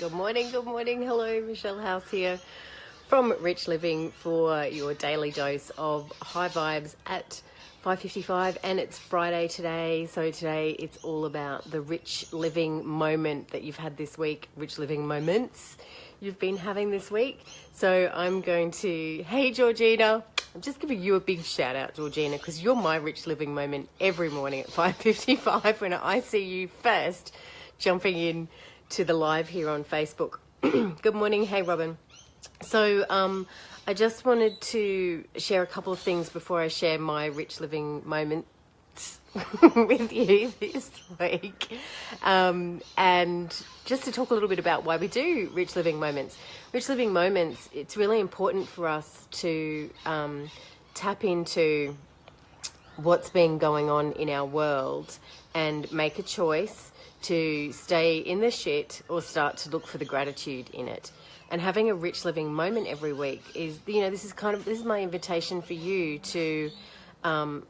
Good morning. Hello, Michelle House here from Rich Living for your daily dose of high vibes at 5:55, and it's Friday today. So today it's all about the rich living moment that you've had this week, rich living moments you've been having this week. So I'm going to, hey Georgina, I'm just giving you a big shout out, Georgina, because you're my rich living moment every morning at 5:55 when I see you first jumping in to the live here on Facebook. Good morning. Hey, Robin. So I just wanted to share a couple of things before I share my rich living moments with you this week. And just to talk a little bit about why we do rich living moments. Rich living moments, it's really important for us to tap into what's been going on in our world and make a choice to stay in the shit or start to look for the gratitude in it. And having a rich living moment every week is, this is my invitation for you to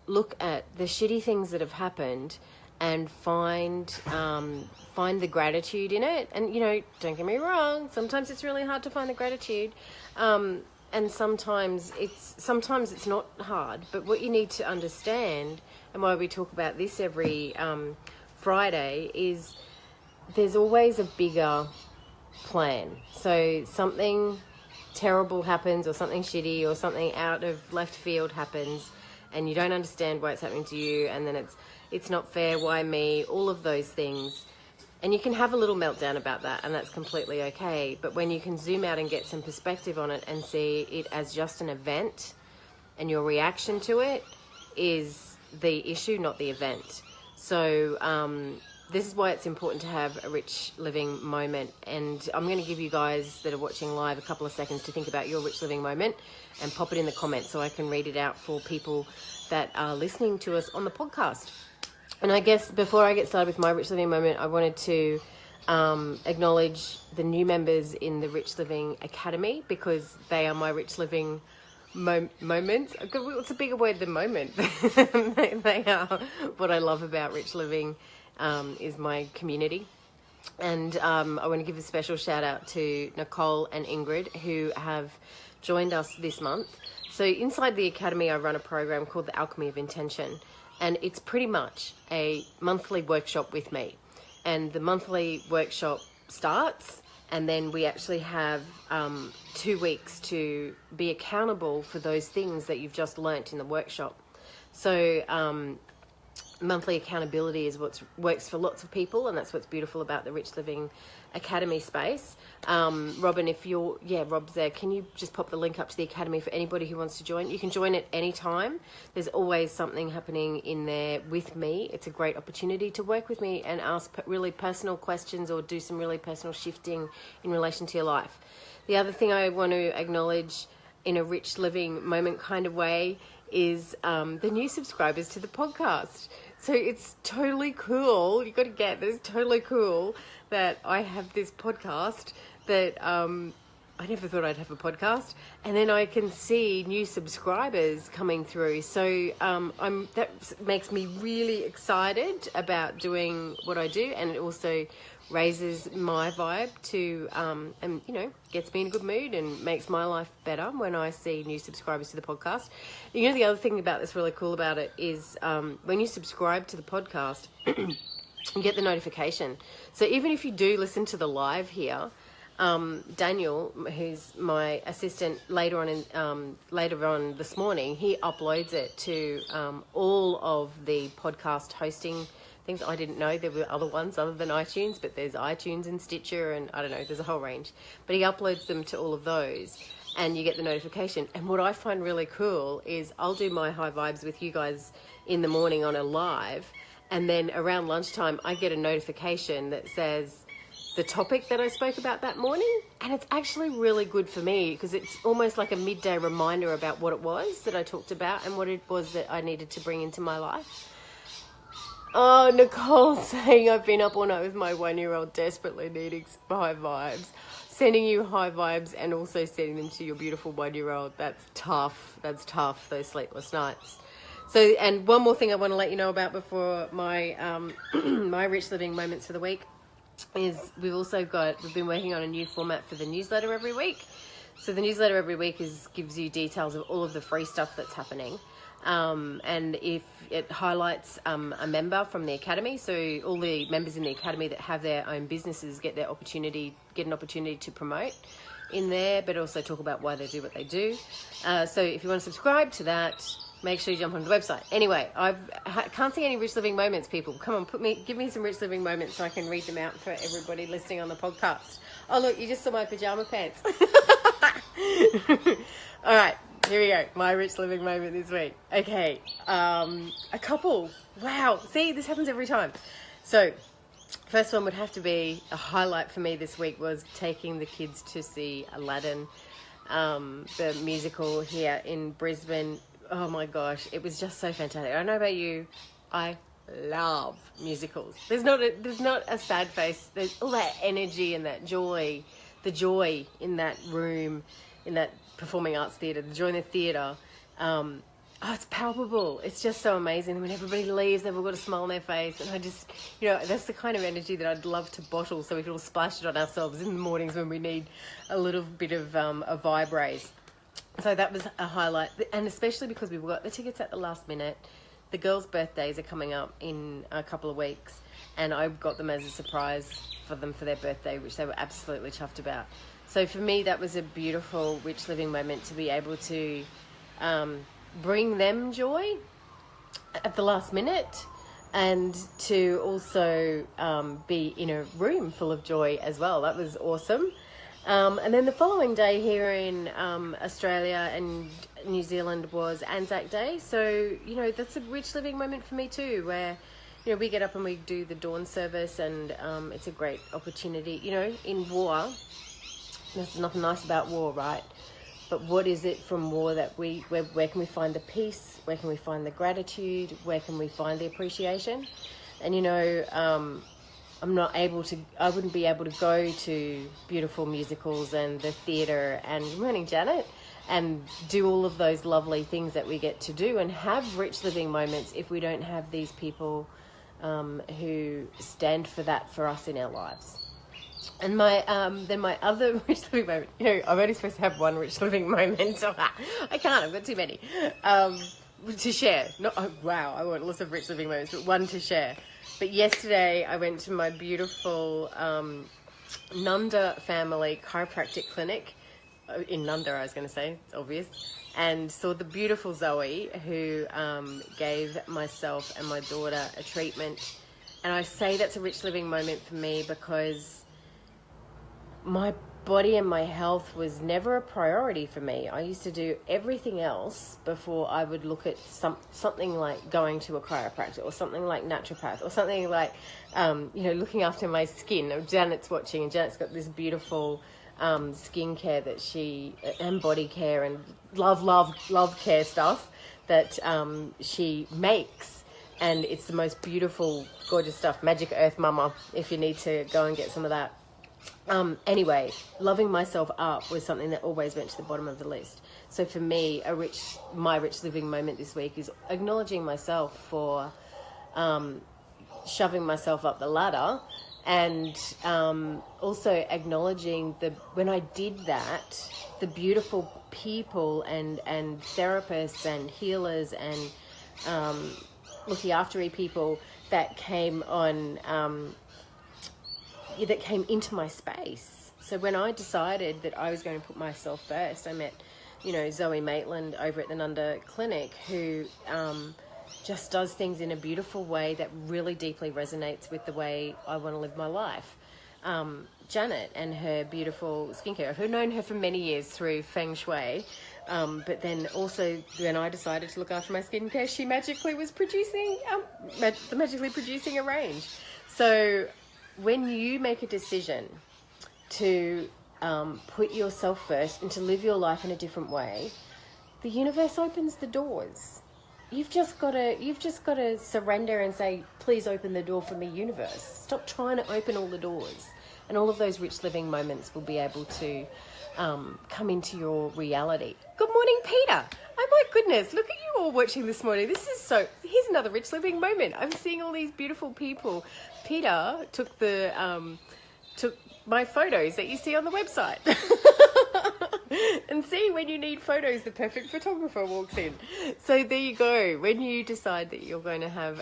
look at the shitty things that have happened and find the gratitude in it. And, don't get me wrong, sometimes it's really hard to find the gratitude. And sometimes it's not hard. But what you need to understand, and why we talk about this every Friday, is there's always a bigger plan. So something terrible happens, or something shitty, or something out of left field happens, and you don't understand why it's happening to you, and then it's not fair, why me, all of those things. And you can have a little meltdown about that, and that's completely okay. But when you can zoom out and get some perspective on it and see it as just an event, and your reaction to it is the issue, not the event. So this is why it's important to have a rich living moment. And I'm going to give you guys that are watching live a couple of seconds to think about your rich living moment and pop it in the comments so I can read it out for people that are listening to us on the podcast. And I guess before I get started with my rich living moment, I wanted to acknowledge the new members in the Rich Living Academy, because they are my rich living moments. It's a bigger word than moment. They are what I love about Rich Living, is my community. And I want to give a special shout out to Nicole and Ingrid, who have joined us this month. So inside the Academy, I run a program called the Alchemy of Intention, and it's pretty much a monthly workshop with me. And the monthly workshop starts, and then we actually have 2 weeks to be accountable for those things that you've just learnt in the workshop. So monthly accountability is what works for lots of people, and that's what's beautiful about the Rich Living Academy space. Robin, Rob's there. Can you just pop the link up to the Academy for anybody who wants to join? You can join at any time. There's always something happening in there with me. It's a great opportunity to work with me and ask really personal questions or do some really personal shifting in relation to your life. The other thing I want to acknowledge in a rich living moment kind of way is the new subscribers to the podcast. So it's totally cool. You've got to get this. Totally cool that I have this podcast that I never thought I'd have a podcast, and then I can see new subscribers coming through. So that makes me really excited about doing what I do, and it also raises my vibe to, and gets me in a good mood and makes my life better when I see new subscribers to the podcast. The other thing about that's really cool about it is when you subscribe to the podcast, you get the notification. So even if you do listen to the live here, Daniel, who's my assistant, later on this morning, he uploads it to all of the podcast hosting things. I didn't know there were other ones other than iTunes, but there's iTunes and Stitcher, and I don't know, there's a whole range. But he uploads them to all of those, and you get the notification. And what I find really cool is I'll do my high vibes with you guys in the morning on a live, and then around lunchtime I get a notification that says the topic that I spoke about that morning, and it's actually really good for me because it's almost like a midday reminder about what it was that I talked about and what it was that I needed to bring into my life. Oh, Nicole saying I've been up all night with my 1-year-old desperately needing high vibes. Sending you high vibes and also sending them to your beautiful 1-year-old. That's tough. That's tough, those sleepless nights. So, and one more thing I want to let you know about before my my rich living moments for the week is we've been working on a new format for the newsletter every week. So the newsletter every week gives you details of all of the free stuff that's happening. And if it highlights a member from the academy, so all the members in the academy that have their own businesses get an opportunity to promote in there, but also talk about why they do what they do. So if you want to subscribe to that, make sure you jump on the website. Anyway, I can't see any Rich Living Moments, people. Come on, give me some Rich Living Moments so I can read them out for everybody listening on the podcast. Oh, look, you just saw my pajama pants. All right, here we go. My Rich Living Moment this week. Okay, a couple. Wow. See, this happens every time. So, first one would have to be a highlight for me this week was taking the kids to see Aladdin, the musical here in Brisbane. Oh my gosh, it was just so fantastic. I don't know about you, I love musicals. There's not a sad face. There's all that energy and that joy, the joy in that room, in that performing arts theatre, the joy in the theatre. It's palpable. It's just so amazing. When everybody leaves, they've all got a smile on their face. And I just, that's the kind of energy that I'd love to bottle so we can all splash it on ourselves in the mornings when we need a little bit of a vibe raise. So that was a highlight. And especially because we got the tickets at the last minute. The girls' birthdays are coming up in a couple of weeks. And I got them as a surprise for them for their birthday, which they were absolutely chuffed about. So for me, that was a beautiful, Rich Living moment to be able to bring them joy at the last minute and to also be in a room full of joy as well. That was awesome. And then the following day here in Australia and New Zealand was Anzac Day. So, that's a Rich Living moment for me too, where, we get up and we do the dawn service and it's a great opportunity. In war, there's nothing nice about war, right? But what is it from war that where can we find the peace? Where can we find the gratitude? Where can we find the appreciation? And, I wouldn't be able to go to beautiful musicals and the theatre and, good morning, Janet, and do all of those lovely things that we get to do and have Rich Living moments if we don't have these people who stand for that for us in our lives. And my other Rich Living moment, I'm only supposed to have one Rich Living moment, so I can't, I've got too many to share. I want lots of Rich Living moments, but one to share. But yesterday I went to my beautiful Nunda family chiropractic clinic in Nunda, I was going to say, it's obvious, and saw the beautiful Zoe who gave myself and my daughter a treatment. And I say that's a Rich Living moment for me because my body and my health was never a priority for me. I used to do everything else before I would look at something like going to a chiropractor or something like naturopath or something like, looking after my skin. Janet's watching, and Janet's got this beautiful skincare that and body care and love care stuff that she makes. And it's the most beautiful, gorgeous stuff. Magic Earth Mama, if you need to go and get some of that. Anyway, loving myself up was something that always went to the bottom of the list. So for me, my Rich Living moment this week is acknowledging myself for shoving myself up the ladder, and also acknowledging when I did that, the beautiful people and therapists and healers and looking after people that came on. That came into my space. So when I decided that I was going to put myself first, I met, Zoe Maitland over at the Nunda Clinic, who just does things in a beautiful way that really deeply resonates with the way I want to live my life. Janet and her beautiful skincare. I've known her for many years through Feng Shui, but then also when I decided to look after my skincare, she magically was magically producing a range. So when you make a decision to put yourself first and to live your life in a different way, the universe opens the doors. You've just got to surrender and say, please open the door for me, universe. Stop trying to open all the doors. And all of those Rich Living moments will be able to come into your reality. Good morning, Peter. Oh my goodness, look at you all watching this morning. Here's another Rich Living moment. I'm seeing all these beautiful people. Peter took the took my photos that you see on the website. And see, when you need photos, the perfect photographer walks in. So there you go. When you decide that you're going to have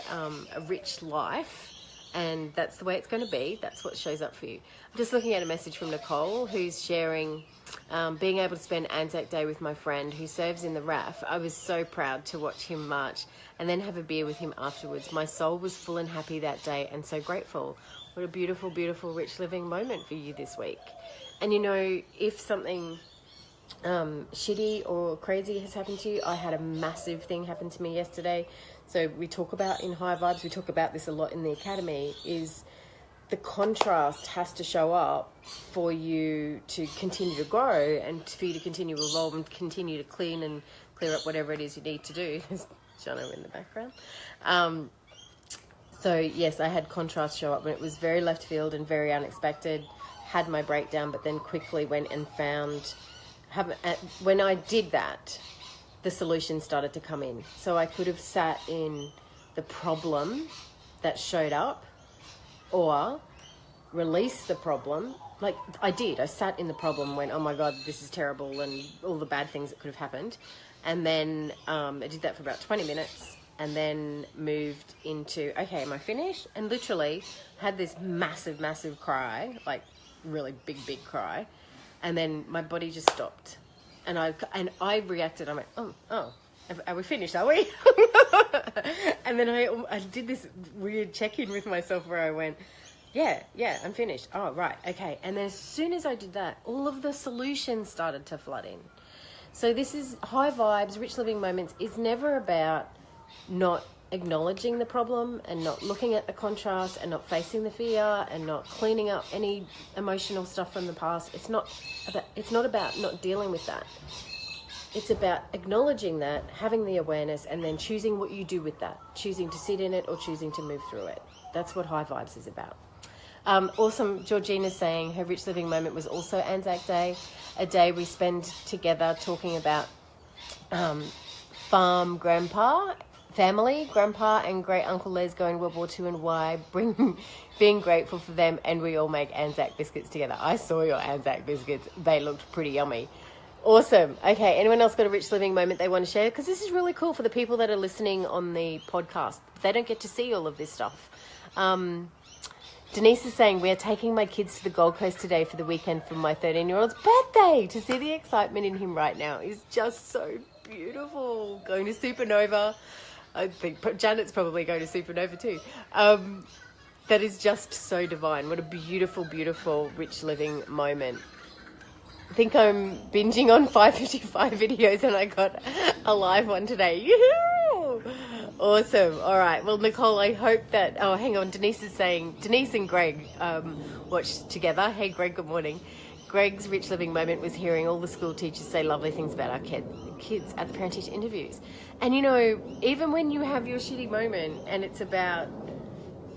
a rich life, and that's the way it's going to be, that's what shows up for you. I'm just looking at a message from Nicole, who's sharing being able to spend Anzac Day with my friend who serves in the RAF. I was so proud to watch him march and then have a beer with him afterwards. My soul was full and happy that day and so grateful. What a beautiful, beautiful, rich living moment for you this week. And you know, if something shitty or crazy has happened to you, I had a massive thing happen to me yesterday. So we talk about in High Vibes, we talk about this a lot in the Academy, is the contrast has to show up for you to continue to grow and for you to continue to evolve and continue to clean and clear up whatever it is you need to do. There's Jono in the background. So yes, I had contrast show up, and it was very left field and very unexpected. Had my breakdown, but then quickly went and found... when I did that, the solution started to come in. So I could have sat in the problem that showed up, or release the problem. Like I did. I sat in the problem, went, oh my God, this is terrible, and all the bad things that could have happened. And then I did that for about 20 minutes and then moved into, okay, am I finished? And literally had this massive, massive cry, like really big, big cry. And then my body just stopped. And I reacted. I went, oh, are we finished, are we? And then I did this weird check-in with myself where I went, yeah, I'm finished. Oh, right, okay. And then as soon as I did that, all of the solutions started to flood in. So this is High Vibes, Rich Living Moments is never about not acknowledging the problem and not looking at the contrast and not facing the fear and not cleaning up any emotional stuff from the past. It's not about not dealing with that. It's about acknowledging that, having the awareness, and then choosing what you do with that, choosing to sit in it or choosing to move through it. That's what High Vibes is about. Awesome. Georgina's saying her rich living moment was also Anzac Day, a day we spend together talking about farm grandpa, family, grandpa and great uncle Les going World War II and why, being grateful for them, and we all make Anzac biscuits together. I saw your Anzac biscuits. They looked pretty yummy. Awesome. Okay, anyone else got a rich living moment they want to share? Because this is really cool for the people that are listening on the podcast. They don't get to see all of this stuff. Denise is saying, we are taking my kids to the Gold Coast today for the weekend for my 13-year-old's birthday. To see the excitement in him right now is just so beautiful. Going to Supernova. I think Janet's probably going to Supernova too. That is just so divine. What a beautiful, beautiful, rich living moment. I think I'm binging on 555 videos and I got a live one today. Yoo-hoo! Awesome. All right. Well, Nicole, I hope that... Oh, hang on. Denise is saying... Denise and Greg watched together. Hey, Greg, good morning. Greg's rich living moment was hearing all the school teachers say lovely things about our kids at the parent-teacher interviews. And, you know, even when you have your shitty moment and it's about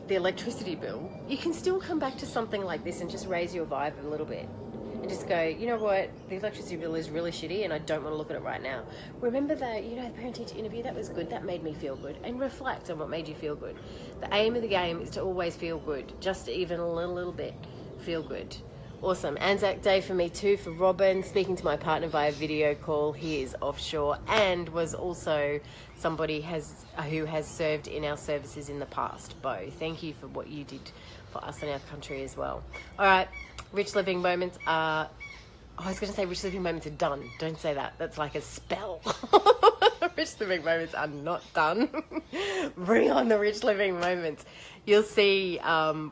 the electricity bill, you can still come back to something like this and just raise your vibe a little bit. And just go, you know what, the electricity bill is really shitty and I don't want to look at it right now. Remember that, you know, the parent-teacher interview, that was good, that made me feel good. And reflect on what made you feel good. The aim of the game is to always feel good, just even a little bit feel good. Awesome. Anzac Day for me too, for Robin, speaking to my partner via video call. He is offshore and was also somebody who has served in our services in the past. Bo, thank you for what you did for us in our country as well. All right. Rich living moments are... I was going to say rich living moments are done. Don't say that. That's like a spell. Rich living moments are not done. Bring on the rich living moments. You'll see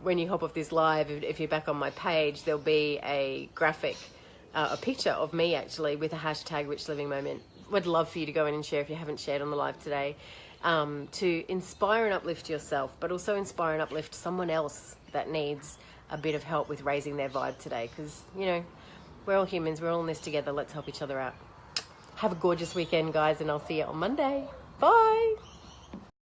when you hop off this live, if you're back on my page, there'll be a graphic, a picture of me actually with a hashtag rich living moment. Would love for you to go in and share if you haven't shared on the live today, to inspire and uplift yourself, but also inspire and uplift someone else that needs a bit of help with raising their vibe today, because, you know, we're all humans, we're all in this together. Let's help each other out. Have a gorgeous weekend, guys, and I'll see you on Monday. Bye.